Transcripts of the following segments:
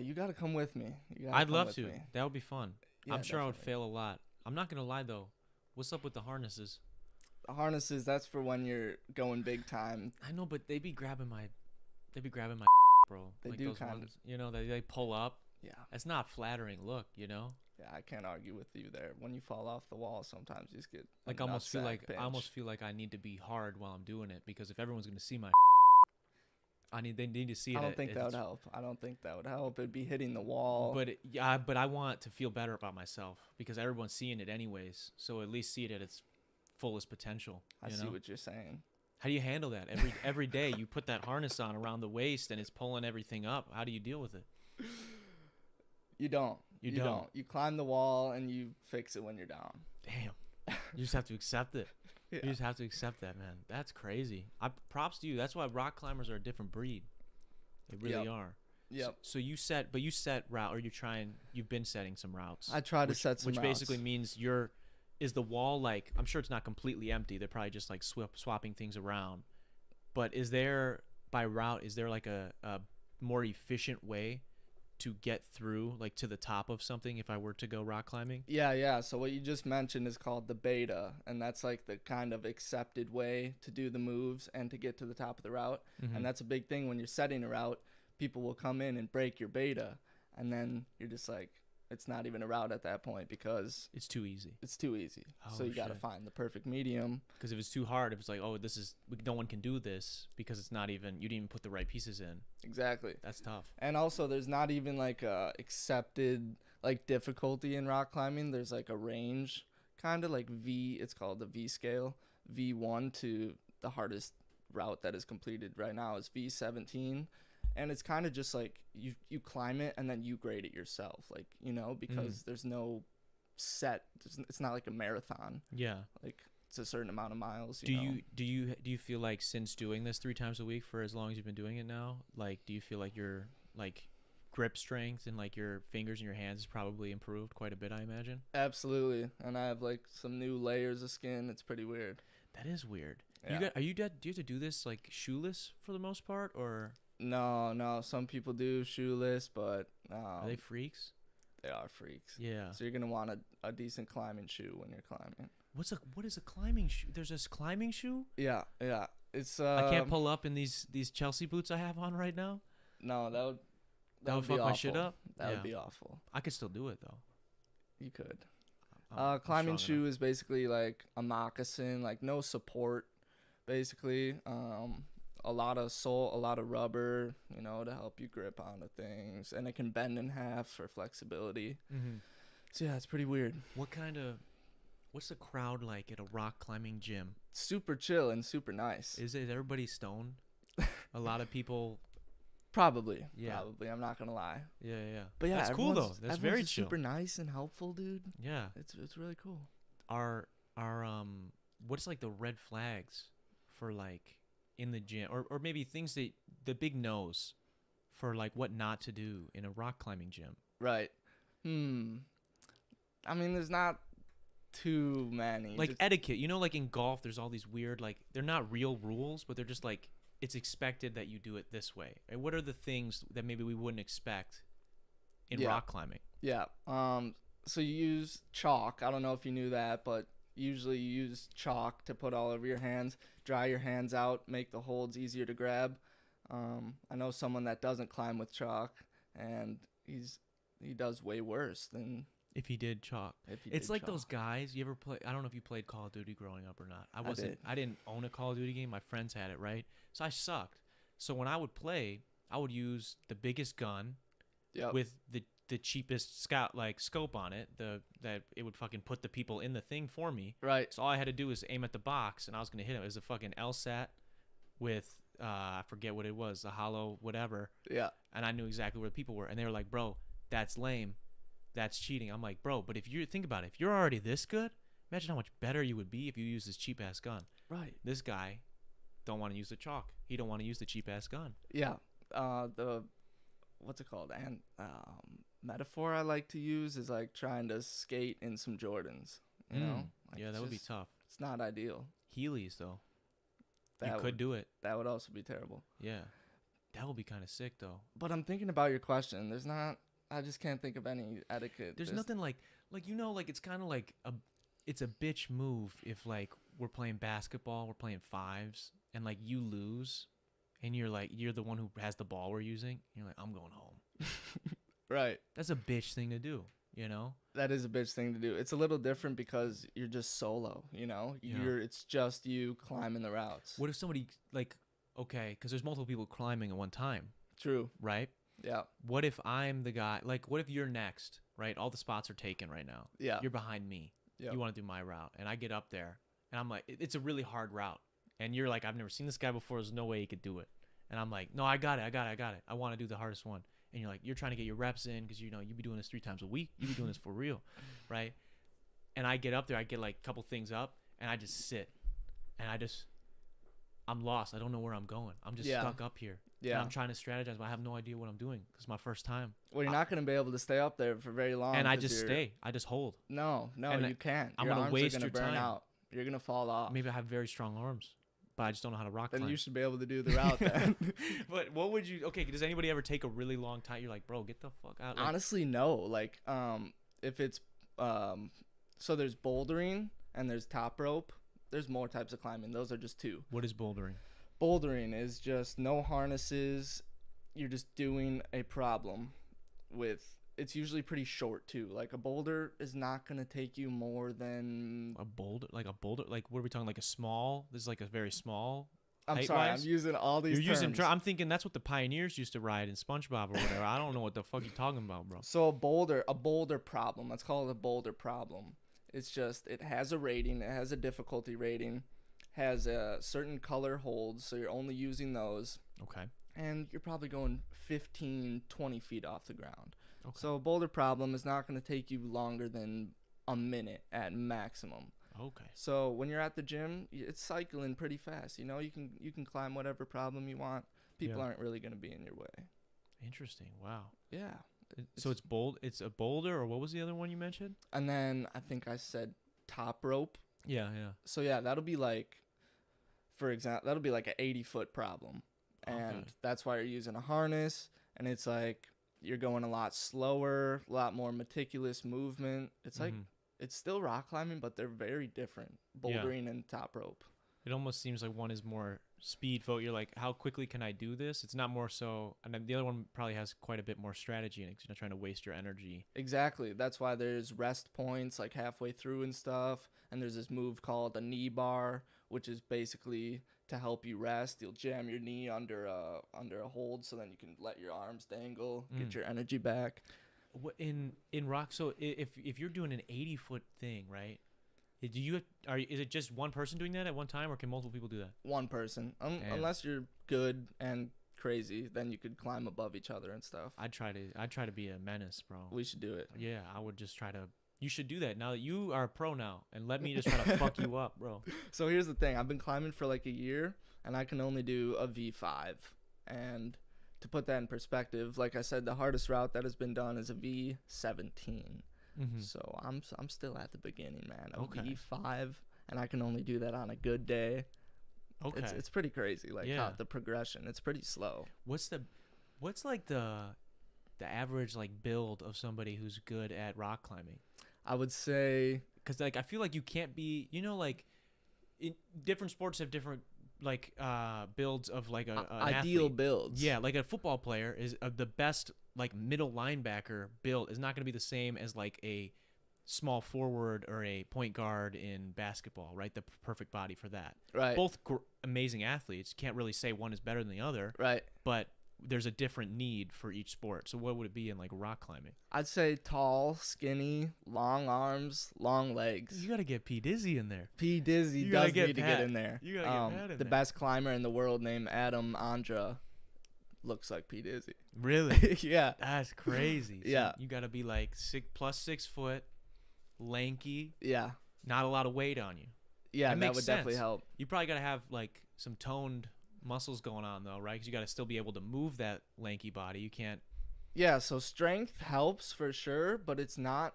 you got to come with me. I'd love to. That would be fun. Yeah, I'm sure I would definitely. fail a lot. I'm not gonna lie though. What's up with the harnesses? The harnesses, that's for when you're going big time. I know, but they be grabbing my bro. They Like do those kind of. ones, they pull up. Yeah. That's not flattering look. Yeah, I can't argue with you there. When you fall off the wall, sometimes you just get Like a I almost feel like I need to be hard while I'm doing it because if everyone's gonna see my they need to see it. I don't think that would help. I don't think that would help. It'd be hitting the wall. But I want to feel better about myself because everyone's seeing it anyways. So at least see it at its fullest potential. I see what you're saying. How do you handle that? Every day you put that harness on around the waist and it's pulling everything up. How do you deal with it? You don't. You don't. You climb the wall and you fix it when you're down. Damn. You just have to accept it. Yeah. You just have to accept that, man. That's crazy. Props to you. That's why rock climbers are a different breed. They really are. Yep. So you set route, or you've been setting some routes. I try to set some which routes. basically means is the wall like, I'm sure it's not completely empty. They're probably just like swapping things around. But is there like a more efficient way to get through like to the top of something if I were to go rock climbing? Yeah. So what you just mentioned is called the beta, and that's like the kind of accepted way to do the moves and to get to the top of the route. Mm-hmm. And that's a big thing when you're setting a route. People will come in and break your beta, and then you're just like, it's not even a route at that point because it's too easy. So you got to find the perfect medium. Because if it's too hard, if it's like, oh, no one can do this because you didn't even put the right pieces in. Exactly. That's tough. And also, there's not even like a accepted like difficulty in rock climbing. There's like a range, kind of like V. It's called the V scale. V1 to the hardest route that is completed right now is V17. And it's kind of just like you climb it and then you grade it yourself, like, because there's no set. It's not like a marathon. Yeah. Like it's a certain amount of miles. Do you feel like since doing this 3 times a week for as long as you've been doing it now, like do you feel like your like grip strength and like your fingers and your hands has probably improved quite a bit, I imagine? Absolutely. And I have like some new layers of skin. It's pretty weird. That is weird. Yeah. Do you have to do this like shoeless for the most part, or? No. Some people do shoeless, but Are they freaks? They are freaks. Yeah. So you're gonna want a decent climbing shoe when you're climbing. What is a climbing shoe? There's this climbing shoe? Yeah. It's I can't pull up in these Chelsea boots I have on right now. No, that would fuck be awful. my shit up. That would be awful. I could still do it though. You could. I'm Climbing strong shoe enough. is basically like a moccasin, like no support, basically. A lot of sole, a lot of rubber, to help you grip onto things, and it can bend in half for flexibility. Mm-hmm. So yeah, it's pretty weird. What's the crowd like at a rock climbing gym? Super chill and super nice. Is everybody stoned? A lot of people. Probably. Yeah. Probably. I'm not gonna lie. Yeah. But yeah, that's cool though. That's very chill. Super nice and helpful, dude. Yeah. It's really cool. What's like the red flags for like in the gym, or maybe things that the big no's for like what not to do in a rock climbing gym? Right. I mean, there's not too many. Like etiquette, like in golf, there's all these weird, like they're not real rules, but they're just like it's expected that you do it this way. And what are the things that maybe we wouldn't expect in rock climbing? Yeah. So you use chalk. I don't know if you knew that, but usually you use chalk to put all over your hands, dry your hands out, make the holds easier to grab. I know someone that doesn't climb with chalk, and he does way worse than if he did chalk. It's like those guys. You ever play? I don't know if you played Call of Duty growing up or not. I didn't own a Call of Duty game. My friends had it, right? So I sucked. So when I would play, I would use the biggest gun with the cheapest scope on it. That it would fucking put the people in the thing for me. Right. So all I had to do was aim at the box, and I was gonna hit him. It was a fucking LSAT with I forget what it was, a hollow whatever. Yeah. And I knew exactly where the people were, and they were like, "Bro, that's lame. That's cheating." I'm like, "Bro, but if you think about it, if you're already this good, imagine how much better you would be if you use this cheap ass gun." Right. This guy don't want to use the chalk. He don't want to use the cheap ass gun. Yeah. What's it called? And metaphor I like to use is like trying to skate in some Jordans. You know? Like Yeah, that would be tough. It's not ideal. Heelys though. You could do it. That would also be terrible. Yeah. That would be kind of sick though. But I'm thinking about your question. There's not. I just can't think of any etiquette. There's nothing like like it's kind of like it's a bitch move if like we're playing basketball, we're playing fives, and like you lose, and you're the one who has the ball we're using. And you're like, I'm going home. Right. That's a bitch thing to do. You know. That is a bitch thing to do. It's a little different because you're just solo. You know. It's just you climbing the routes. What if somebody like okay, because there's multiple people climbing at one time. True. Right. Yeah. What if I'm the guy? Like, what if you're next? Right. All the spots are taken right now. Yeah. You're behind me. Yep. You want to do my route, and I get up there, and I'm like, it's a really hard route, and you're like, I've never seen this guy before. There's no way he could do it, and I'm like, no, I got it. I want to do the hardest one, and you're like, you're trying to get your reps in because you be doing this 3 times a week. You be doing this for real, right? And I get up there, I get like a couple things up, and I just sit, and I'm lost. I don't know where I'm going. I'm just stuck up here. Yeah. And I'm trying to strategize, but I have no idea what I'm doing because it's my first time. Well, you're not going to be able to stay up there for very long. And I just stay. I just hold. No, you can't. I'm going to waste your time. Out. You're going to fall off. Maybe I have very strong arms, but I just don't know how to rock climb. Then you should be able to do the route then. But what would you... Okay, does anybody ever take a really long time? You're like, bro, get the fuck out. Honestly, no. Like, if it's... So there's bouldering and there's top rope. There's more types of climbing. Those are just 2. What is bouldering? Bouldering is just no harnesses. You're just doing a problem with... It's usually pretty short, too. Like, a boulder is not going to take you more than... A boulder? Like, what are we talking? Like, a small... This is like a very small... I'm sorry, I'm using all these terms. I'm thinking that's what the pioneers used to ride in SpongeBob or whatever. I don't know what the fuck you're talking about, bro. So, a boulder problem. Let's call it a boulder problem. It's just... It has a rating. It has a difficulty rating. Has a certain color holds, so you're only using those. Okay. And you're probably going 15, 20 feet off the ground. Okay. So a boulder problem is not going to take you longer than a minute at maximum. Okay. So when you're at the gym, it's cycling pretty fast. You know, you can climb whatever problem you want. People aren't really going to be in your way. Interesting. Wow. Yeah. So it's a boulder, or what was the other one you mentioned? And then I think I said top rope. Yeah. So yeah, that'll be like... For example, that'll be like an 80-foot problem. And that's why you're using a harness. And it's like you're going a lot slower, a lot more meticulous movement. It's like it's still rock climbing, but they're very different. Bouldering and top rope. It almost seems like one is more speed folk. You're like, how quickly can I do this? It's not more so. And then the other one probably has quite a bit more strategy in it because you're not trying to waste your energy. Exactly. That's why there's rest points like halfway through and stuff. And there's this move called a knee bar, which is basically to help you rest. You'll jam your knee under a hold so then you can let your arms dangle, get your energy back. In rock, so if you're doing an 80-foot thing, right? Is it just one person doing that at one time, or can multiple people do that? One person. Unless you're good and crazy, then you could climb above each other and stuff. I'd try to be a menace, bro. We should do it. Yeah, I would just try to. You should do that now that you are a pro now, and let me just try to fuck you up, bro. So here's the thing. I've been climbing for like a year, and I can only do a V5. And to put that in perspective, like I said, the hardest route that has been done is a V17. So I'm still at the beginning, man. A V5, and I can only do that on a good day. Okay. It's pretty crazy, like how the progression. It's pretty slow. What's like the average like build of somebody who's good at rock climbing? I would say, because like I feel like you can't be, like in different sports have different like builds of like an ideal athlete. Builds. Yeah, like a football player is the best like middle linebacker build is not going to be the same as like a small forward or a point guard in basketball, right? The perfect body for that. Right. Both amazing athletes. Can't really say one is better than the other. Right. But there's a different need for each sport. So what would it be in like rock climbing? I'd say tall, skinny, long arms, long legs. You got to get P. Dizzy in there. P. Dizzy does need to get in there. You got to get Pat in there. The best climber in the world named Adam Andra looks like P. Dizzy. Really? Yeah. That's crazy. So yeah. You got to be like 6 foot, lanky. Yeah. Not a lot of weight on you. Yeah, that would definitely help. You probably got to have like some toned muscles going on though, right? Because you got to still be able to move that lanky body. You can't. Yeah, so strength helps for sure, but it's not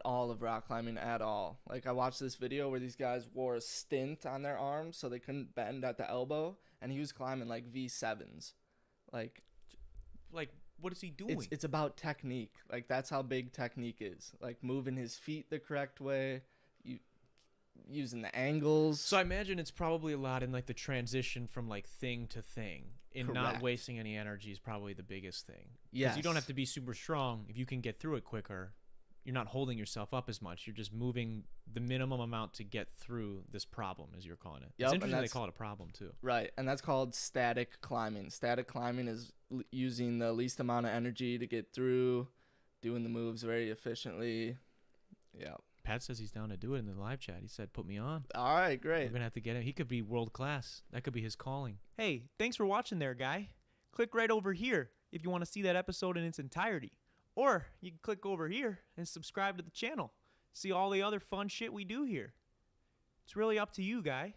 all of rock climbing at all. Like I watched this video where these guys wore a stint on their arms so they couldn't bend at the elbow, and he was climbing like V7s. Like what is he doing? it's about technique. Like that's how big technique is. Like moving his feet the correct way, you using the angles. So I imagine it's probably a lot in like the transition from like thing to thing, and not wasting any energy is probably the biggest thing. Yes. Because you don't have to be super strong. If you can get through it quicker, you're not holding yourself up as much. You're just moving the minimum amount to get through this problem, as you're calling it. It's interesting they call it a problem too. Right, and that's called static climbing. Static climbing is using the least amount of energy to get through, doing the moves very efficiently. Yeah. Pat says he's down to do it in the live chat. He said, put me on. All right, great. We're going to have to get him. He could be world class. That could be his calling. Hey, thanks for watching there, guy. Click right over here if you want to see that episode in its entirety. Or you can click over here and subscribe to the channel. See all the other fun shit we do here. It's really up to you, guy.